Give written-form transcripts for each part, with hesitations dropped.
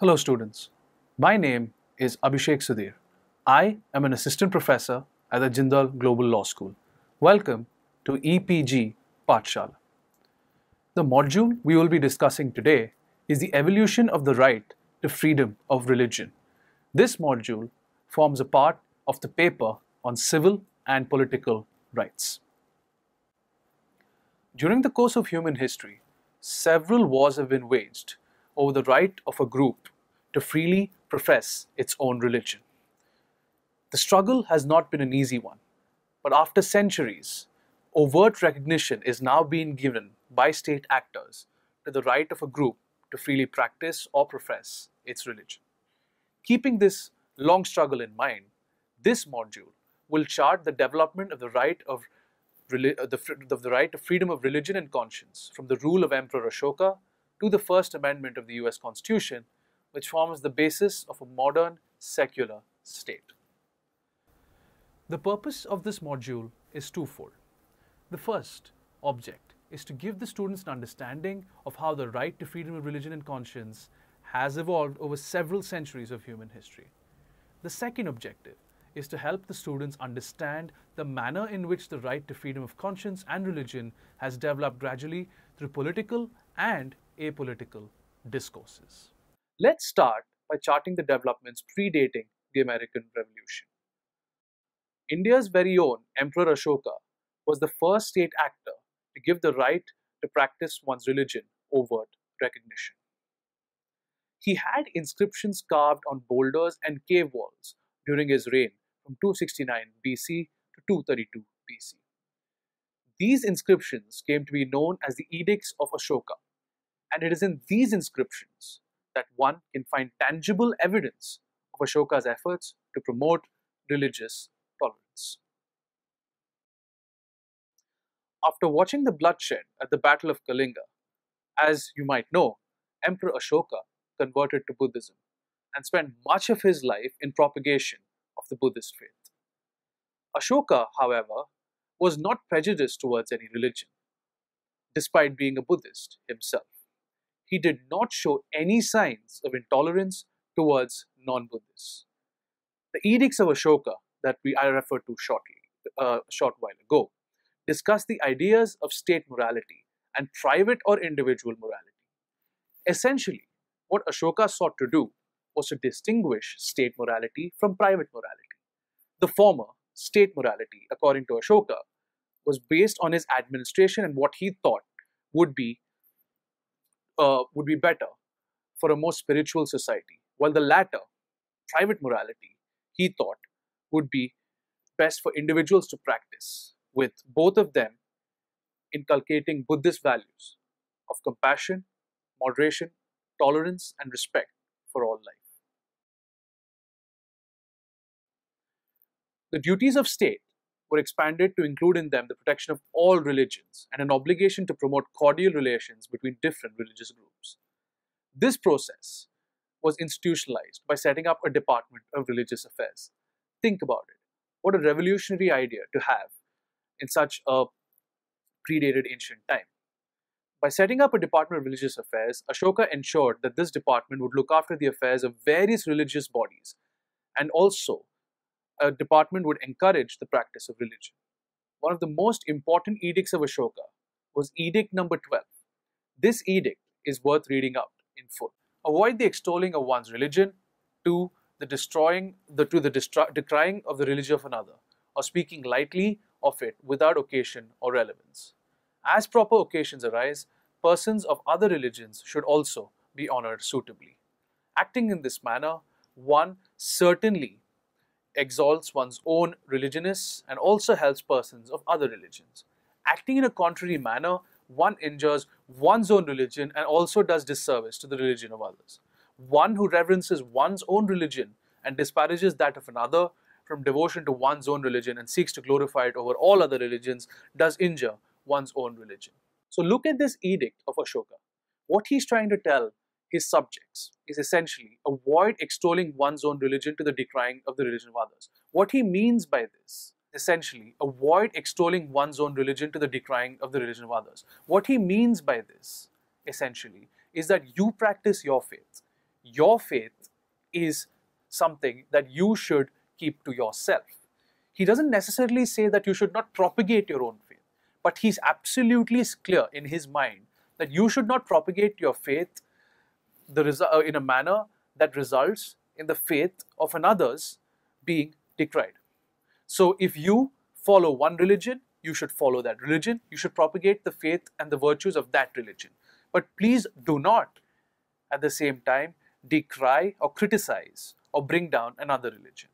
Hello students, my name is Abhishek Sudhir. I am an assistant professor at the Jindal Global Law School. Welcome to EPG Pathshala. The module we will be discussing today is the evolution of the right to freedom of religion. This module forms a part of the paper on civil and political rights. During the course of human history, several wars have been waged over the right of a group to freely profess its own religion. The struggle has not been an easy one, but after centuries, overt recognition is now being given by state actors to the right of a group to freely practice or profess its religion. Keeping this long struggle in mind, this module will chart the development of the right of freedom of religion and conscience from the rule of Emperor Ashoka to the First Amendment of the US Constitution, which forms the basis of a modern secular state. The purpose of this module is twofold. The first object is to give the students an understanding of how the right to freedom of religion and conscience has evolved over several centuries of human history. The second objective is to help the students understand the manner in which the right to freedom of conscience and religion has developed gradually through political and apolitical discourses. Let's start by charting the developments predating the American Revolution. India's very own Emperor Ashoka was the first state actor to give the right to practice one's religion overt recognition. He had inscriptions carved on boulders and cave walls during his reign from 269 BC to 232 BC. These inscriptions came to be known as the Edicts of Ashoka, and it is in these inscriptions that one can find tangible evidence of Ashoka's efforts to promote religious tolerance. After watching the bloodshed at the Battle of Kalinga, as you might know, Emperor Ashoka converted to Buddhism and spent much of his life in propagation of the Buddhist faith. Ashoka, however, was not prejudiced towards any religion, despite being a Buddhist himself. He did not show any signs of intolerance towards non-Buddhists. The Edicts of Ashoka that I referred to a short while ago discuss the ideas of state morality and private or individual morality. Essentially, what Ashoka sought to do was to distinguish state morality from private morality. The former, state morality, according to Ashoka, was based on his administration and what he thought would be better for a more spiritual society, while the latter, private morality, he thought would be best for individuals to practice, with both of them inculcating Buddhist values of compassion, moderation, tolerance, and respect for all life. The duties of state were expanded to include in them the protection of all religions and an obligation to promote cordial relations between different religious groups. This process was institutionalized by setting up a Department of Religious Affairs. Think about it. What a revolutionary idea to have in such a predated ancient time. By setting up a Department of Religious Affairs, Ashoka ensured that this department would look after the affairs of various religious bodies, and also a department would encourage the practice of religion. One of the most important edicts of Ashoka was Edict number 12. This edict is worth reading out in full. Avoid the extolling of one's religion to the decrying of the religion of another, or speaking lightly of it without occasion or relevance. As proper occasions arise, persons of other religions should also be honored suitably. Acting in this manner, one certainly exalts one's own religionists and also helps persons of other religions. Acting in a contrary manner, one injures one's own religion and also does disservice to the religion of others. One who reverences one's own religion and disparages that of another from devotion to one's own religion and seeks to glorify it over all other religions does injure one's own religion. So look at this edict of Ashoka. What he's trying to tell his subjects is essentially avoid extolling one's own religion to the decrying of the religion of others. What he means by this, essentially, avoid extolling one's own religion to the decrying of the religion of others. What he means by this, essentially, is that you practice your faith. your faith is something that you should keep to yourself. He doesn't necessarily say that you should not propagate your own faith, but he's absolutely clear in his mind that you should not propagate your faith in a manner that results in the faith of another's being decried. So if you follow one religion, you should follow that religion. You should propagate the faith and the virtues of that religion. But please do not, at the same time, decry or criticize or bring down another religion.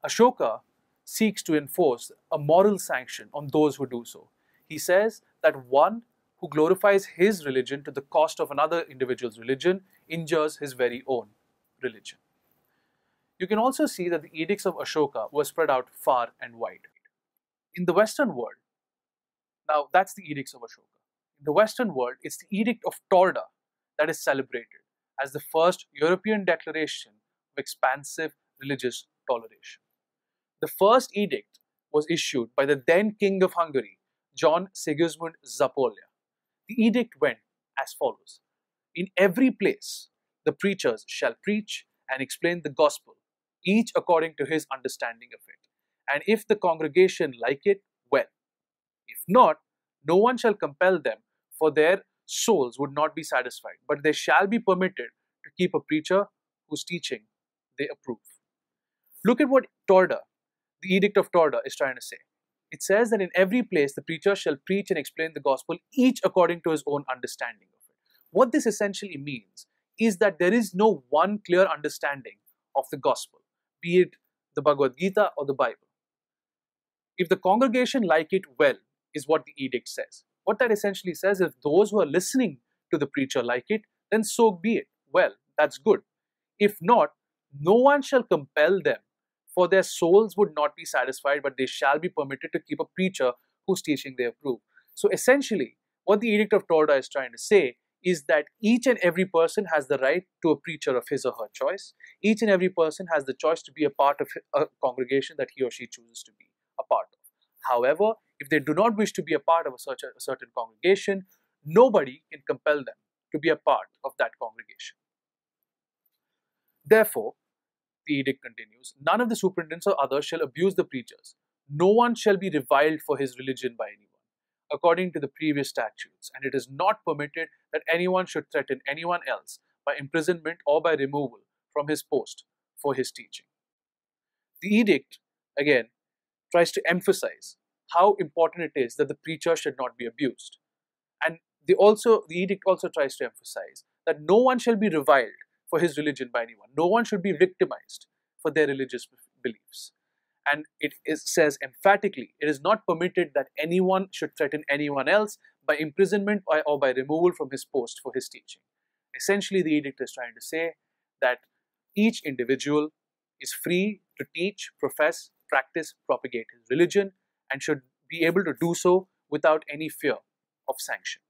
Ashoka seeks to enforce a moral sanction on those who do so. He says that one who glorifies his religion to the cost of another individual's religion injures his very own religion. You can also see that the edicts of Ashoka were spread out far and wide. In the Western world, now that's the edicts of Ashoka. In the Western world, it's the Edict of Torda that is celebrated as the first European declaration of expansive religious toleration. The first edict was issued by the then King of Hungary, John Sigismund Zapolya. The edict went as follows. In every place, the preachers shall preach and explain the gospel, each according to his understanding of it. And if the congregation like it, well. If not, no one shall compel them, for their souls would not be satisfied, but they shall be permitted to keep a preacher whose teaching they approve. Look at what Torda, the Edict of Torda, is trying to say. It says that in every place the preacher shall preach and explain the gospel, each according to his own understanding of it. What this essentially means is that there is no one clear understanding of the gospel, be it the Bhagavad Gita or the Bible. If the congregation like it, well, is what the edict says. What that essentially says is those who are listening to the preacher like it, then so be it. Well, that's good. If not, no one shall compel them, for their souls would not be satisfied, but they shall be permitted to keep a preacher whose teaching they approve. So essentially, what the Edict of Torda is trying to say is that each and every person has the right to a preacher of his or her choice. Each and every person has the choice to be a part of a congregation that he or she chooses to be a part of. However, if they do not wish to be a part of a certain congregation, nobody can compel them to be a part of that congregation. Therefore, the edict continues, none of the superintendents or others shall abuse the preachers. No one shall be reviled for his religion by anyone, according to the previous statutes, and it is not permitted that anyone should threaten anyone else by imprisonment or by removal from his post for his teaching. The edict, again, tries to emphasize how important it is that the preacher should not be abused. And the edict also tries to emphasize that no one shall be reviled for his religion by anyone. No one should be victimized for their religious beliefs. And it says emphatically, it is not permitted that anyone should threaten anyone else by imprisonment or by removal from his post for his teaching. Essentially, the edict is trying to say that each individual is free to teach, profess, practice, propagate his religion, and should be able to do so without any fear of sanction.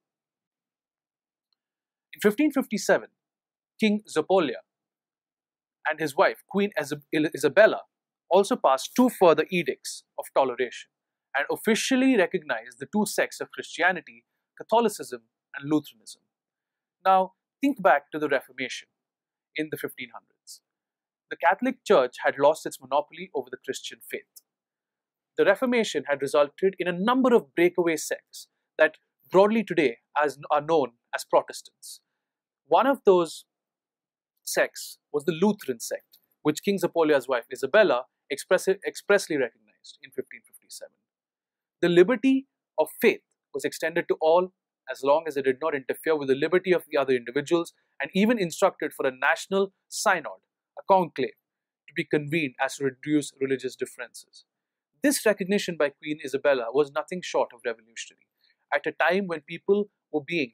In 1557, King Zapolya and his wife, Queen Isabella, also passed two further edicts of toleration and officially recognized the two sects of Christianity, Catholicism and Lutheranism. Now, think back to the Reformation in the 1500s. The Catholic Church had lost its monopoly over the Christian faith. The Reformation had resulted in a number of breakaway sects that broadly today are known as Protestants. One of those sects was the Lutheran sect, which King Zapolya's wife Isabella expressly recognized in 1557. The liberty of faith was extended to all as long as it did not interfere with the liberty of the other individuals, and even instructed for a national synod, a conclave, to be convened as to reduce religious differences. This recognition by Queen Isabella was nothing short of revolutionary. At a time when people were being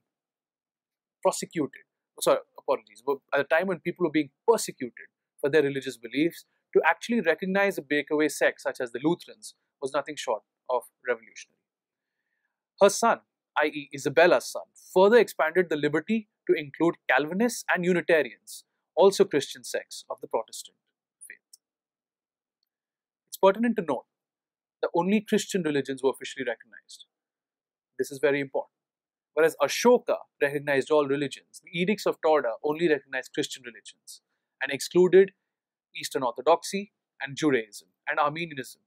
at a time when people were being persecuted for their religious beliefs, to actually recognize a breakaway sect such as the Lutherans was nothing short of revolutionary. Her son, i.e. Isabella's son, further expanded the liberty to include Calvinists and Unitarians, also Christian sects of the Protestant faith. It's pertinent to note that only Christian religions were officially recognized. This is very important. Whereas Ashoka recognized all religions, the Edicts of Torda only recognized Christian religions and excluded Eastern Orthodoxy and Judaism and Armenianism.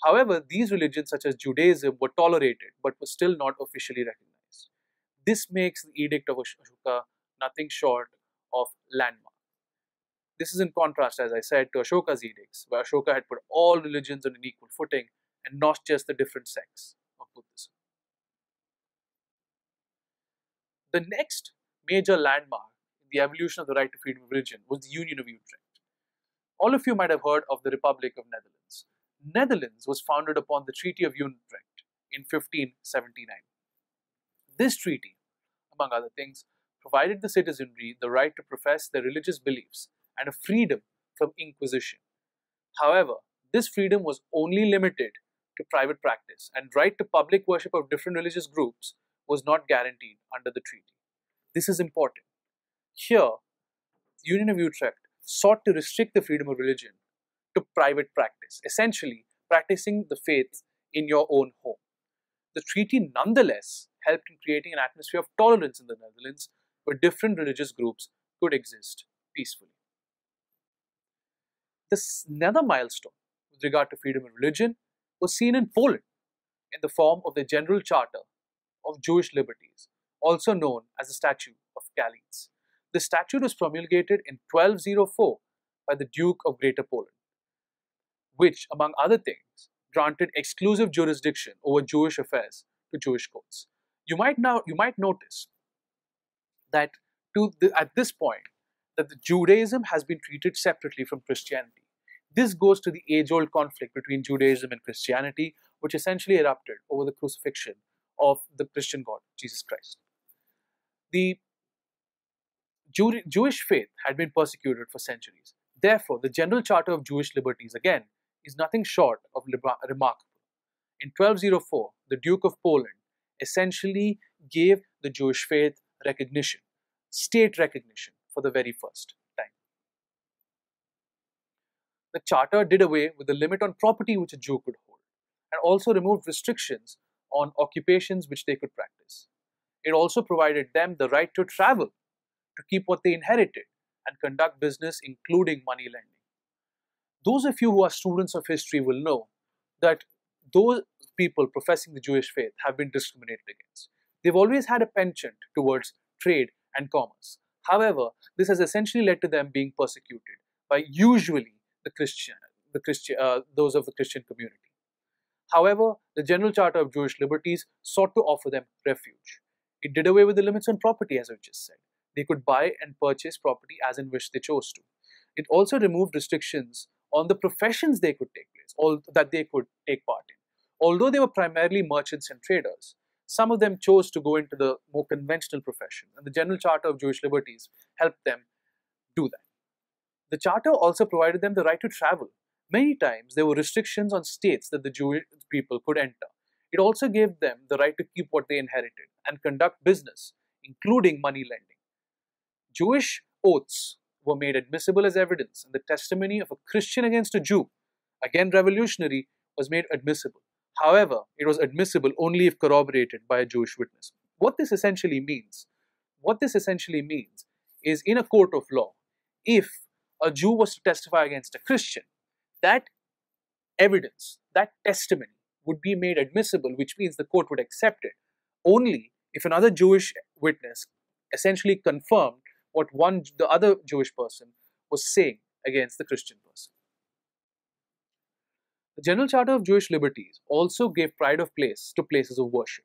However, these religions such as Judaism were tolerated but were still not officially recognized. This makes the Edict of Ashoka nothing short of landmark. This is in contrast, as I said, to Ashoka's edicts, where Ashoka had put all religions on an equal footing and not just the different sects of Buddhism. The next major landmark in the evolution of the right to freedom of religion was the Union of Utrecht. All of you might have heard of the Republic of Netherlands. Netherlands was founded upon the Treaty of Utrecht in 1579. This treaty, among other things, provided the citizenry the right to profess their religious beliefs and a freedom from inquisition. However, this freedom was only limited to private practice, and right to public worship of different religious groups was not guaranteed under the treaty. This is important. Here, the Union of Utrecht sought to restrict the freedom of religion to private practice, essentially practicing the faith in your own home. The treaty nonetheless helped in creating an atmosphere of tolerance in the Netherlands where different religious groups could exist peacefully. Another milestone with regard to freedom of religion was seen in Poland in the form of the General Charter of Jewish Liberties, also known as the Statute of Calides. The statute was promulgated in 1204 by the Duke of Greater Poland, which, among other things, granted exclusive jurisdiction over Jewish affairs to Jewish courts. You might notice that at this point, that the Judaism has been treated separately from Christianity. This goes to the age-old conflict between Judaism and Christianity, which essentially erupted over the crucifixion of the Christian God, Jesus Christ. The Jewish faith had been persecuted for centuries. Therefore, the General Charter of Jewish Liberties, again, is nothing short of remarkable. In 1204, the Duke of Poland essentially gave the Jewish faith recognition, state recognition, for the very first time. The charter did away with the limit on property which a Jew could hold and also removed restrictions on occupations which they could practice. It also provided them the right to travel, to keep what they inherited, and conduct business, including money lending. Those of you who are students of history will know that those people professing the Jewish faith have been discriminated against. They've always had a penchant towards trade and commerce. However, this has essentially led to them being persecuted by usually those of the Christian community. However, the General Charter of Jewish Liberties sought to offer them refuge. It did away with the limits on property, as I just said. They could buy and purchase property as in which they chose to. It also removed restrictions on the professions they could take place, or that they could take part in. Although they were primarily merchants and traders, some of them chose to go into the more conventional profession, and the General Charter of Jewish Liberties helped them do that. The Charter also provided them the right to travel. Many times there were restrictions on states that the Jewish people could enter. It also gave them the right to keep what they inherited and conduct business, including money lending. Jewish oaths were made admissible as evidence, and the testimony of a Christian against a Jew, again revolutionary, was made admissible. However, it was admissible only if corroborated by a Jewish witness. What this essentially means is, in a court of law, if a Jew was to testify against a Christian, that evidence, that testimony would be made admissible, which means the court would accept it only if another Jewish witness essentially confirmed what the other Jewish person was saying against the Christian person. The General Charter of Jewish Liberties also gave pride of place to places of worship.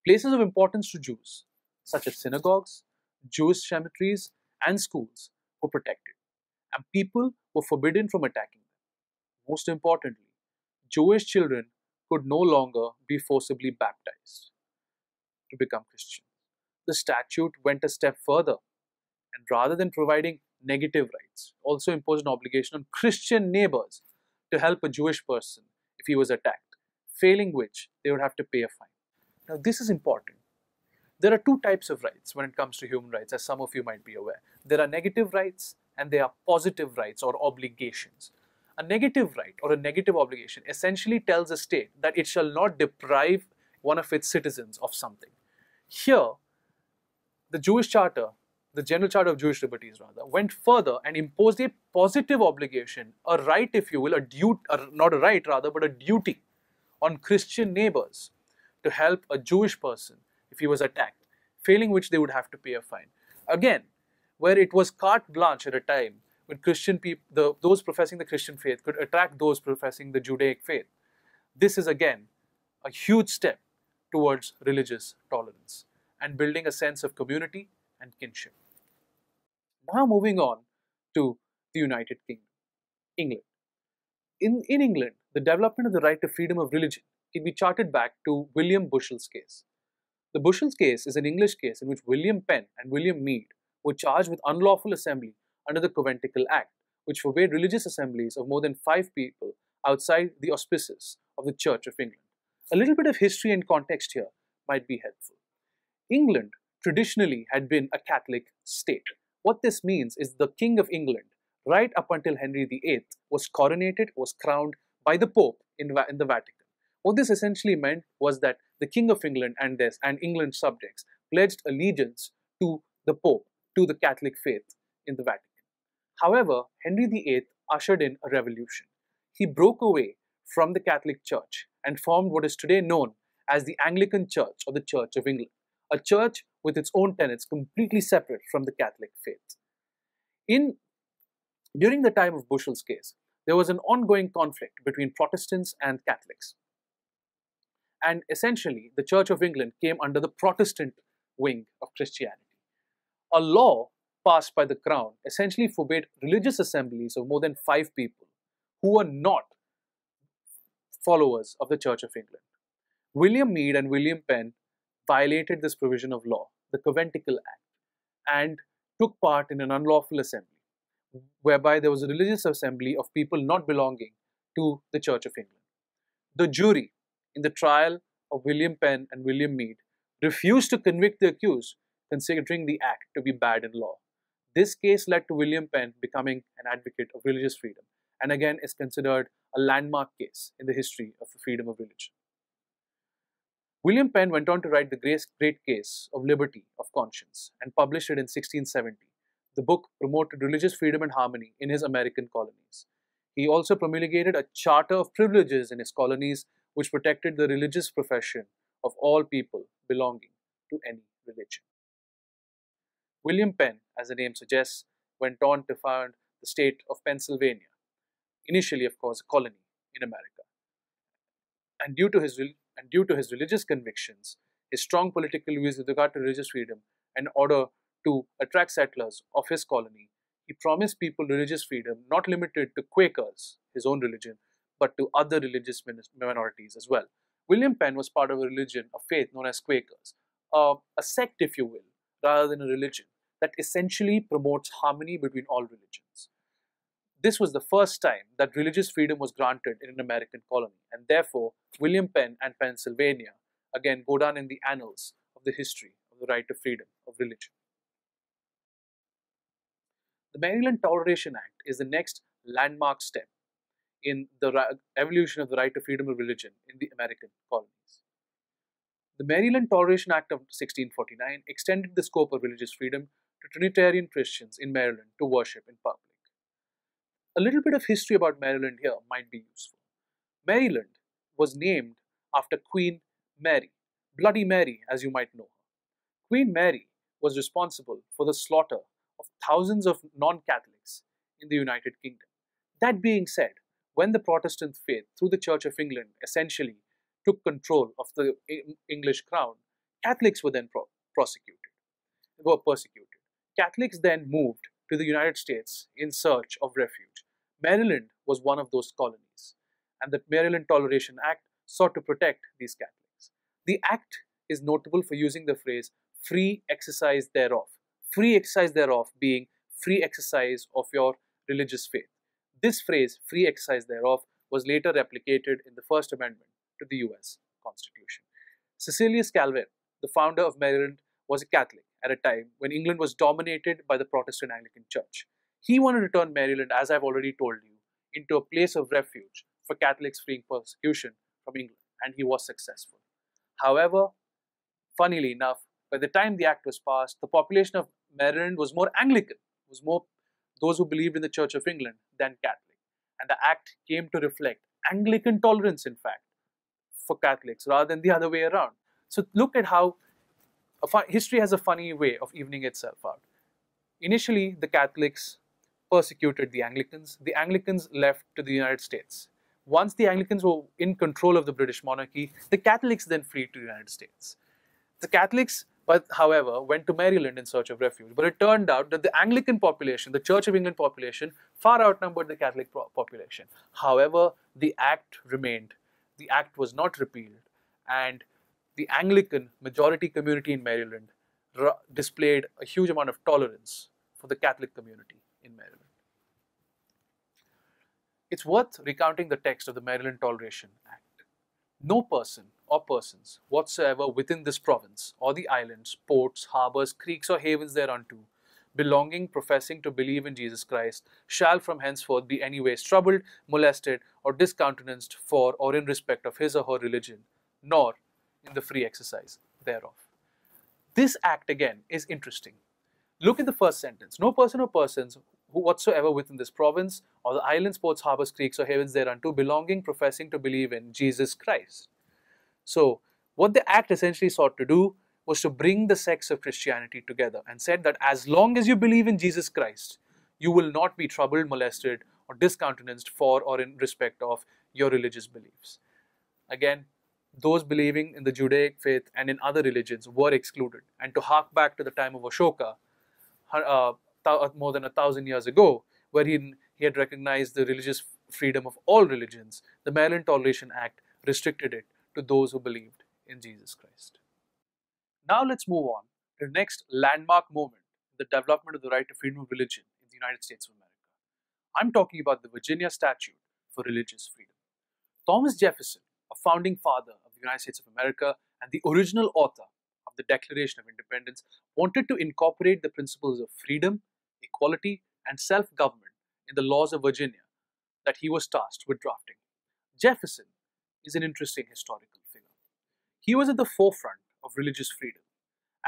Places of importance to Jews, such as synagogues, Jewish cemeteries, and schools, were protected, and people were forbidden from attacking them. Most importantly, Jewish children could no longer be forcibly baptized to become Christians. The statute went a step further, and rather than providing negative rights, also imposed an obligation on Christian neighbors to help a Jewish person if he was attacked, failing which they would have to pay a fine. Now, this is important. There are two types of rights when it comes to human rights, as some of you might be aware. There are negative rights and there are positive rights or obligations. A negative right or a negative obligation essentially tells a state that it shall not deprive one of its citizens of something. Here, the Jewish Charter, the General Charter of Jewish Liberties rather, went further and imposed a positive obligation, a right if you will, a duty, not a right rather, but a duty on Christian neighbors to help a Jewish person if he was attacked, failing which they would have to pay a fine. Again, where it was carte blanche at a time when Christian people, those professing the Christian faith could attack those professing the Judaic faith. This is again a huge step towards religious tolerance and building a sense of community and kinship. Now moving on to the United Kingdom, England. In England, the development of the right to freedom of religion can be charted back to William Bushel's case. The Bushel's case is an English case in which William Penn and William Mead were charged with unlawful assembly under the Conventicle Act, which forbade religious assemblies of more than 5 people outside the auspices of the Church of England. A little bit of history and context here might be helpful. England traditionally had been a Catholic state. What this means is the King of England, right up until Henry VIII, was coronated, was crowned by the Pope in the Vatican. What this essentially meant was that the King of England and England's subjects pledged allegiance to the Pope, to the Catholic faith in the Vatican. However, Henry VIII ushered in a revolution. He broke away from the Catholic Church and formed what is today known as the Anglican Church or the Church of England, a church with its own tenets completely separate from the Catholic faith. During the time of Bushel's case, there was an ongoing conflict between Protestants and Catholics. And essentially, the Church of England came under the Protestant wing of Christianity. A law passed by the Crown essentially forbade religious assemblies of more than 5 people who were not followers of the Church of England. William Mead and William Penn violated this provision of law, the Conventicle Act, and took part in an unlawful assembly, whereby there was a religious assembly of people not belonging to the Church of England. The jury in the trial of William Penn and William Mead refused to convict the accused, considering the act to be bad in law. This case led to William Penn becoming an advocate of religious freedom, and again is considered a landmark case in the history of the freedom of religion. William Penn went on to write the great case of liberty of conscience and published it in 1670. The book promoted religious freedom and harmony in his American colonies. He also promulgated a charter of privileges in his colonies which protected the religious profession of all people belonging to any religion. William Penn, as the name suggests, went on to found the state of Pennsylvania, initially, of course, a colony in America. And due to his religious convictions, his strong political views with regard to religious freedom, in order to attract settlers of his colony, he promised people religious freedom not limited to Quakers, his own religion, but to other religious minorities as well. William Penn was part of a religion, a faith known as Quakers, a sect, if you will, rather than a religion, that essentially promotes harmony between all religions. This was the first time that religious freedom was granted in an American colony, and therefore William Penn and Pennsylvania again go down in the annals of the history of the right to freedom of religion. The Maryland Toleration Act is the next landmark step in the evolution of the right to freedom of religion in the American colonies. The Maryland Toleration Act of 1649 extended the scope of religious freedom to Trinitarian Christians in Maryland to worship in public. A little bit of history about Maryland here might be useful. Maryland was named after Queen Mary, Bloody Mary as you might know her. Queen Mary was responsible for the slaughter of thousands of non-Catholics in the United Kingdom. That being said, when the Protestant faith through the Church of England essentially took control of the English crown, Catholics were then persecuted. Catholics then moved to the United States in search of refuge. Maryland was one of those colonies, and the Maryland Toleration Act sought to protect these Catholics. The act is notable for using the phrase free exercise thereof. Free exercise thereof being free exercise of your religious faith. This phrase, free exercise thereof, was later replicated in the First Amendment to the US Constitution. Cecilius Calvin, the founder of Maryland, was a Catholic at a time when England was dominated by the Protestant Anglican Church. He wanted to turn Maryland, as I've already told you, into a place of refuge for Catholics fleeing persecution from England, and he was successful. However, funnily enough, by the time the act was passed, the population of Maryland was more Anglican, was more those who believed in the Church of England than Catholic. And the act came to reflect Anglican tolerance, in fact, for Catholics rather than the other way around. So look at how history has a funny way of evening itself out. Initially, the Catholics persecuted the Anglicans. The Anglicans left to the United States. Once the Anglicans were in control of the British monarchy, the Catholics then fled to the United States. The Catholics, however, went to Maryland in search of refuge. But it turned out that the Anglican population, the Church of England population, far outnumbered the Catholic population. However, the act remained. The act was not repealed. And the Anglican majority community in Maryland displayed a huge amount of tolerance for the Catholic community in Maryland. It's worth recounting the text of the Maryland Toleration Act. No person or persons whatsoever within this province or the islands, ports, harbours, creeks or havens thereunto, belonging, professing to believe in Jesus Christ, shall from henceforth be anyways troubled, molested or discountenanced for or in respect of his or her religion, nor in the free exercise thereof. This act again is interesting. Look at the first sentence. No person or persons who whatsoever within this province or the islands, ports, harbours, creeks or havens thereunto, belonging, professing to believe in Jesus Christ. So what the act essentially sought to do was to bring the sects of Christianity together and said that as long as you believe in Jesus Christ, you will not be troubled, molested or discountenanced for or in respect of your religious beliefs. Again, those believing in the Judaic faith and in other religions were excluded. And to hark back to the time of Ashoka, more than 1,000 years ago, where he had recognized the religious freedom of all religions, the Maryland Toleration Act restricted it to those who believed in Jesus Christ. Now let's move on to the next landmark moment in the development of the right to freedom of religion in the United States of America. I'm talking about the Virginia Statute for Religious Freedom. Thomas Jefferson, a founding father of the United States of America and the original author of the Declaration of Independence, wanted to incorporate the principles of freedom, equality, and self-government in the laws of Virginia that he was tasked with drafting. Jefferson is an interesting historical figure. He was at the forefront of religious freedom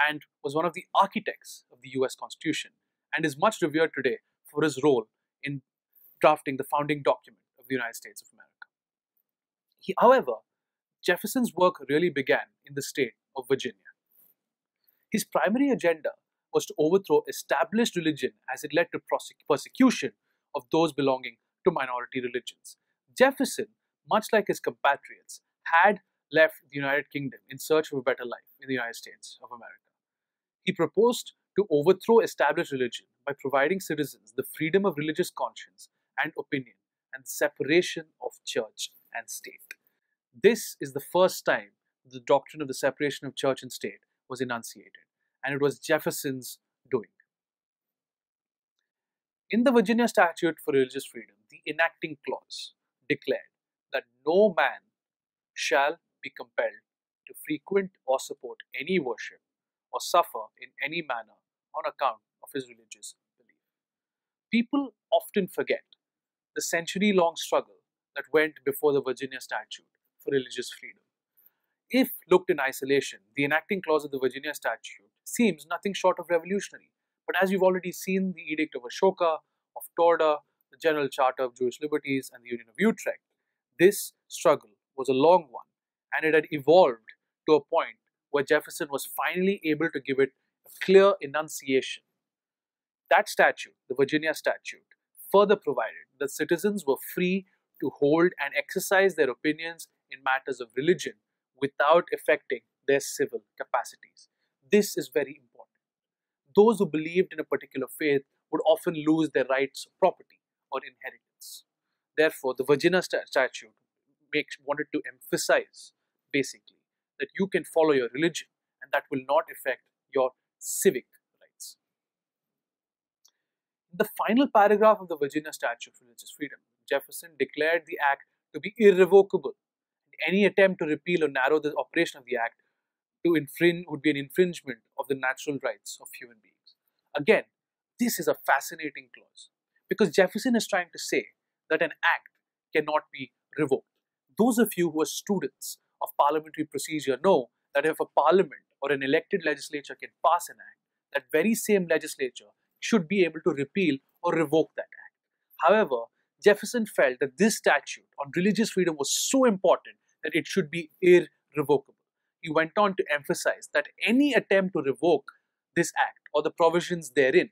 and was one of the architects of the US Constitution and is much revered today for his role in drafting the founding document of the United States of America. However, Jefferson's work really began in the state of Virginia. His primary agenda was to overthrow established religion as it led to persecution of those belonging to minority religions. Jefferson, much like his compatriots, had left the United Kingdom in search of a better life in the United States of America. He proposed to overthrow established religion by providing citizens the freedom of religious conscience and opinion and separation of church and state. This is the first time the doctrine of the separation of church and state was enunciated, and it was Jefferson's doing. In the Virginia Statute for Religious Freedom, the enacting clause declared that no man shall be compelled to frequent or support any worship or suffer in any manner on account of his religious belief. People often forget the century-long struggle that went before the Virginia Statute for Religious Freedom. If looked in isolation, the enacting clause of the Virginia Statute seems nothing short of revolutionary. But as you've already seen, the Edict of Ashoka, of Torda, the General Charter of Jewish Liberties, and the Union of Utrecht, this struggle was a long one, and it had evolved to a point where Jefferson was finally able to give it a clear enunciation. That statute, the Virginia Statute, further provided that citizens were free to hold and exercise their opinions in matters of religion without affecting their civil capacities. This is very important. Those who believed in a particular faith would often lose their rights of property or inheritance. Therefore, the Virginia Statute wanted to emphasize, basically, that you can follow your religion and that will not affect your civic rights. In the final paragraph of the Virginia Statute for Religious Freedom, Jefferson declared the act to be irrevocable. Any attempt to repeal or narrow the operation of the act to infringe would be an infringement of the natural rights of human beings. Again, this is a fascinating clause because Jefferson is trying to say that an act cannot be revoked. Those of you who are students of parliamentary procedure know that if a parliament or an elected legislature can pass an act, that very same legislature should be able to repeal or revoke that act. However, Jefferson felt that this statute on religious freedom was so important that it should be irrevocable. He went on to emphasize that any attempt to revoke this act or the provisions therein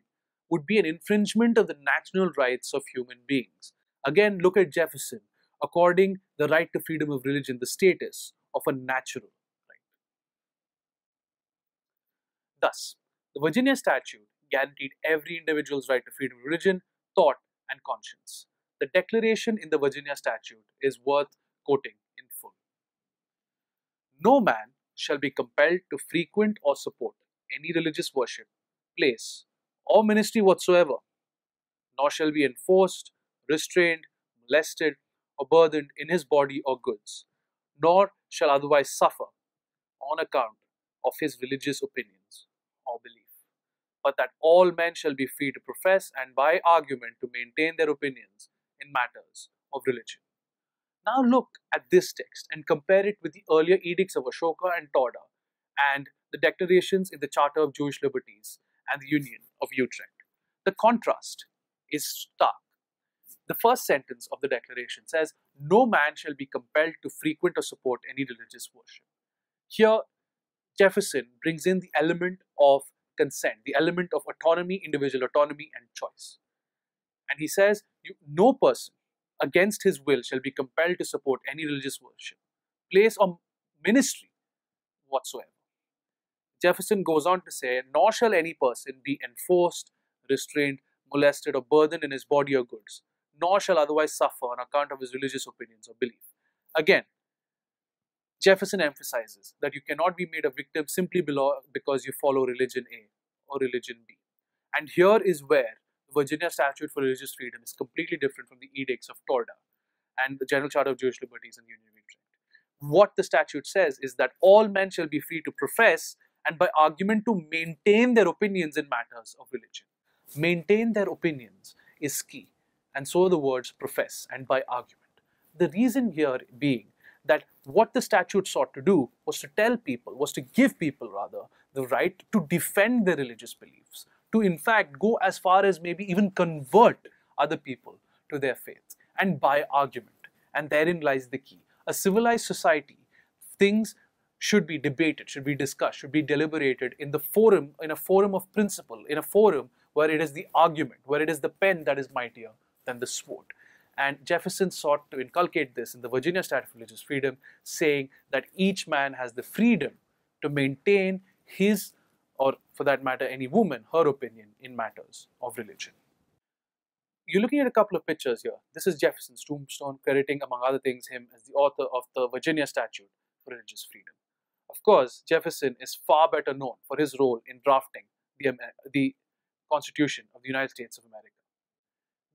would be an infringement of the natural rights of human beings. Again, look at Jefferson according the right to freedom of religion the status of a natural right. Thus, the Virginia Statute guaranteed every individual's right to freedom of religion, thought, and conscience. The declaration in the Virginia Statute is worth quoting in full. No man shall be compelled to frequent or support any religious worship, place, or ministry whatsoever, nor shall be enforced, restrained, molested, or burdened in his body or goods, nor shall otherwise suffer on account of his religious opinions or belief, but that all men shall be free to profess and by argument to maintain their opinions in matters of religion. Now look at this text and compare it with the earlier Edicts of Ashoka and Torda and the declarations in the Charter of Jewish Liberties and the Union of Utrecht. The contrast is stark. The first sentence of the declaration says, "No man shall be compelled to frequent or support any religious worship." Here, Jefferson brings in the element of consent, the element of autonomy, individual autonomy and choice. And he says, no person against his will shall be compelled to support any religious worship, place or ministry whatsoever. Jefferson goes on to say, nor shall any person be enforced, restrained, molested or burdened in his body or goods, nor shall otherwise suffer on account of his religious opinions or belief. Again, Jefferson emphasizes that you cannot be made a victim simply because you follow religion A or religion B. And here is where the Virginia Statute for Religious Freedom is completely different from the Edicts of Torda and the General Charter of Jewish Liberties and Union of Utrecht. What the statute says is that all men shall be free to profess and by argument to maintain their opinions in matters of religion. Maintain their opinions is key, and so the words profess and by argument. The reason here being that what the statute sought to do was to tell people, was to give people rather, the right to defend their religious beliefs, to in fact go as far as maybe even convert other people to their faith, and by argument. And therein lies the key. A civilized society, things should be debated, should be discussed, should be deliberated in a forum of principle, in a forum where it is the argument, where it is the pen that is mightier than the sword. And Jefferson sought to inculcate this in the Virginia Statute for Religious Freedom, saying that each man has the freedom to maintain his, or for that matter, any woman, her opinion in matters of religion. You're looking at a couple of pictures here. This is Jefferson's tombstone, crediting, among other things, him as the author of the Virginia Statute for Religious Freedom. Of course, Jefferson is far better known for his role in drafting the Constitution of the United States of America.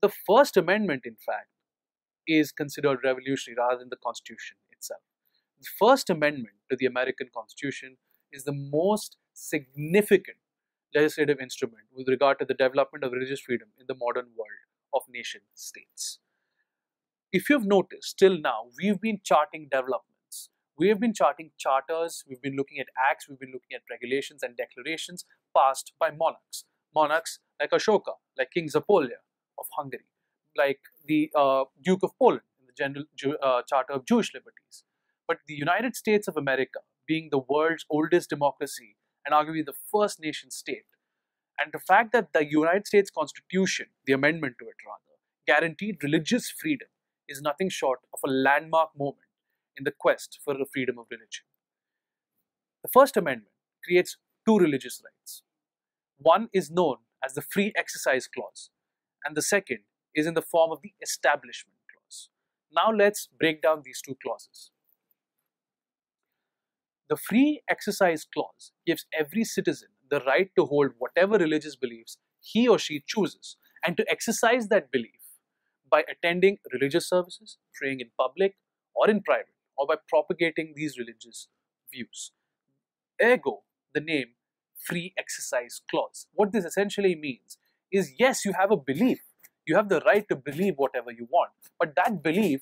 The First Amendment, in fact, is considered revolutionary rather than the Constitution itself. The First Amendment to the American Constitution is the most significant legislative instrument with regard to the development of religious freedom in the modern world of nation states. If you've noticed, till now, we've been charting developments. We have been charting charters, we've been looking at acts, we've been looking at regulations and declarations passed by monarchs. Monarchs like Ashoka, like King Zapolya of Hungary, like the Duke of Poland in the General Charter of Jewish Liberties. But the United States of America, being the world's oldest democracy and arguably the first nation state, and the fact that the United States Constitution, the amendment to it rather, guaranteed religious freedom is nothing short of a landmark moment in the quest for the freedom of religion. The First Amendment creates two religious rights. One is known as the Free Exercise Clause, and the second is in the form of the Establishment Clause. Now let's break down these two clauses. The Free Exercise Clause gives every citizen the right to hold whatever religious beliefs he or she chooses and to exercise that belief by attending religious services, praying in public or in private, or by propagating these religious views. Ergo, the name Free Exercise Clause. What this essentially means is, yes, you have a belief. You have the right to believe whatever you want, but that belief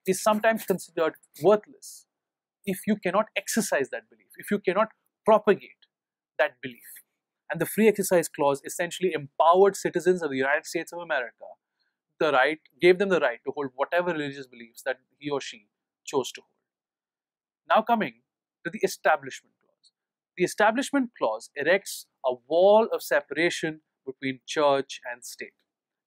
is sometimes considered worthless if you cannot exercise that belief, if you cannot propagate that belief. And the Free Exercise Clause essentially empowered citizens of the United States of America gave them the right to hold whatever religious beliefs that he or she chose to hold. Now coming to the Establishment Clause. The Establishment Clause erects a wall of separation between church and state.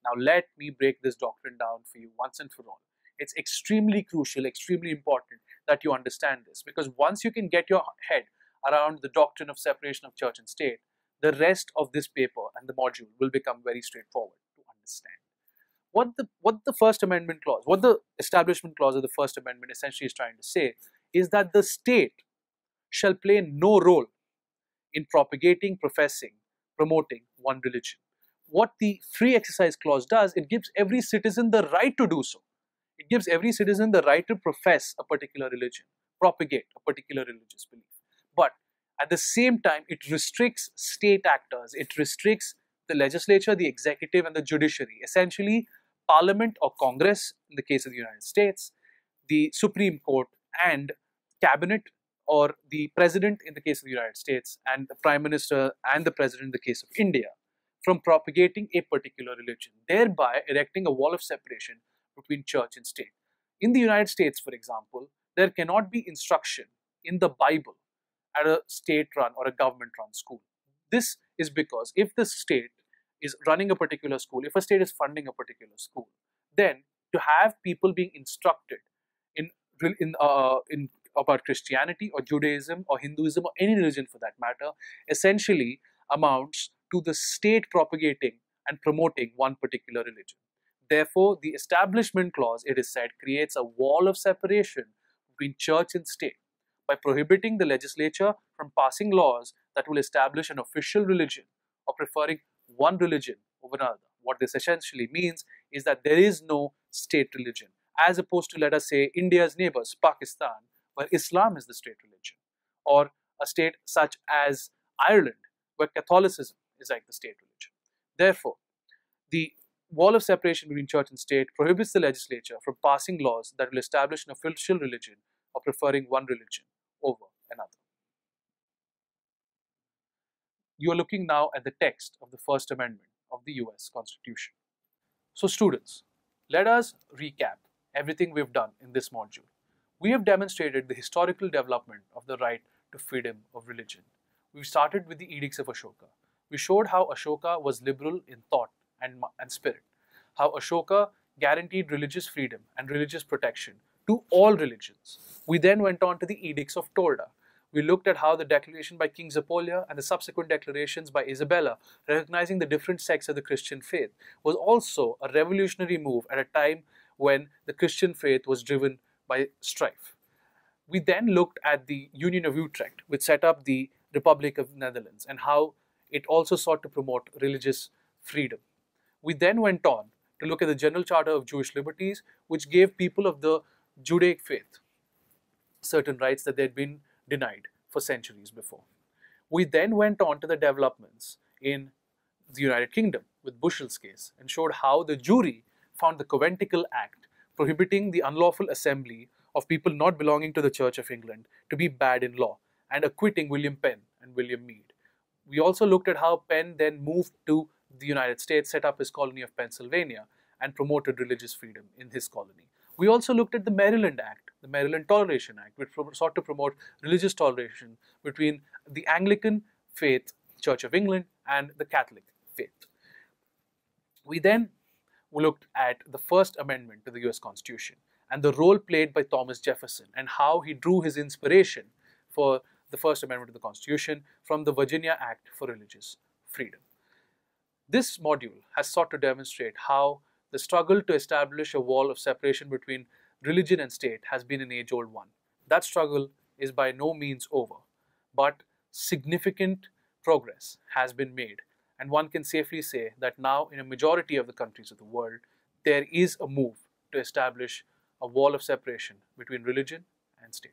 Now let me break this doctrine down for you once and for all. It's extremely crucial, extremely important that you understand this, because once you can get your head around the doctrine of separation of church and state, the rest of this paper and the module will become very straightforward to understand. What the First Amendment Clause, what the Establishment Clause of the First Amendment essentially is trying to say is that the state shall play no role in propagating, professing, promoting one religion. What the Free Exercise Clause does, it gives every citizen the right to do so. It gives every citizen the right to profess a particular religion, propagate a particular religious belief. But at the same time, it restricts state actors, it restricts the legislature, the executive, and the judiciary, essentially Parliament or Congress in the case of the United States, the Supreme Court, and Cabinet or the President in the case of the United States, and the Prime Minister and the President in the case of India, from propagating a particular religion, thereby erecting a wall of separation between church and state. In the United States, for example, there cannot be instruction in the Bible at a state-run or a government-run school. This is because if the state is running a particular school, if a state is funding a particular school, then to have people being instructed in about Christianity or Judaism or Hinduism or any religion for that matter, essentially amounts to the state propagating and promoting one particular religion. Therefore, the Establishment Clause, it is said, creates a wall of separation between church and state by prohibiting the legislature from passing laws that will establish an official religion or preferring one religion over another. What this essentially means is that there is no state religion, as opposed to, let us say, India's neighbors, Pakistan, where Islam is the state religion, or a state such as Ireland, where Catholicism is like the state religion. Therefore, the wall of separation between church and state prohibits the legislature from passing laws that will establish an official religion or preferring one religion over another. You are looking now at the text of the First Amendment of the US Constitution. So students, let us recap everything we've done in this module. We have demonstrated the historical development of the right to freedom of religion. We started with the Edicts of Ashoka. We showed how Ashoka was liberal in thought and spirit, how Ashoka guaranteed religious freedom and religious protection to all religions. We then went on to the Edicts of Torda. We looked at how the declaration by King Zapolia and the subsequent declarations by Isabella recognizing the different sects of the Christian faith was also a revolutionary move at a time when the Christian faith was driven by strife. We then looked at the Union of Utrecht, which set up the Republic of the Netherlands, and how it also sought to promote religious freedom. We then went on to look at the General Charter of Jewish Liberties, which gave people of the Judaic faith certain rights that they had been denied for centuries before. We then went on to the developments in the United Kingdom with Bushel's case and showed how the jury found the Conventicle Act prohibiting the unlawful assembly of people not belonging to the Church of England to be bad in law and acquitting William Penn and William Mead. We also looked at how Penn then moved to the United States, set up his colony of Pennsylvania, and promoted religious freedom in his colony. We also looked at the Maryland Act, the Maryland Toleration Act, which sought to promote religious toleration between the Anglican faith, Church of England, and the Catholic faith. We then looked at the First Amendment to the US Constitution and the role played by Thomas Jefferson and how he drew his inspiration for the First Amendment to the Constitution from the Virginia Act for Religious Freedom. This module has sought to demonstrate how the struggle to establish a wall of separation between religion and state has been an age-old one. That struggle is by no means over, but significant progress has been made, and one can safely say that now in a majority of the countries of the world, there is a move to establish a wall of separation between religion and state.